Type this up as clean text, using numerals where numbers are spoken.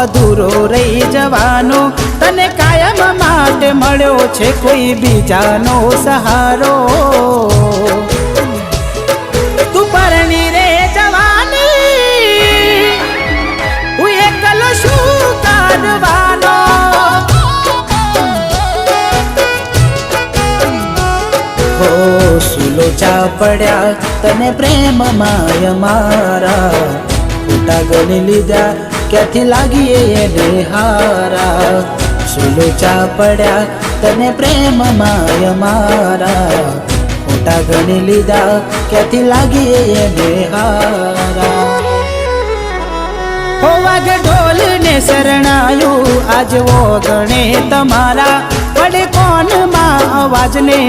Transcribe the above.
અધૂરો રહી જવાનો, તને કાયમ માટે મળ્યો છે કોઈ બીજાનો સહારો. તું પરણી રે જવાની, હું એકલો શું કાઢવાનો. હો સુલોચા પડ્યા તને પ્રેમ માય મારા, ખોટા ગણી લીધા ક્યાંથી લાગીએ એને હારા. સુલોચા પડ્યા તને પ્રેમ માય મારા, ખોટા ગણી લીધા ક્યાંથી લાગીએ એને હારા. હો વાગે ઢોલ ને શરણાયું આજ વો ગણે તમારા, પડે કોણ માં અવાજ ને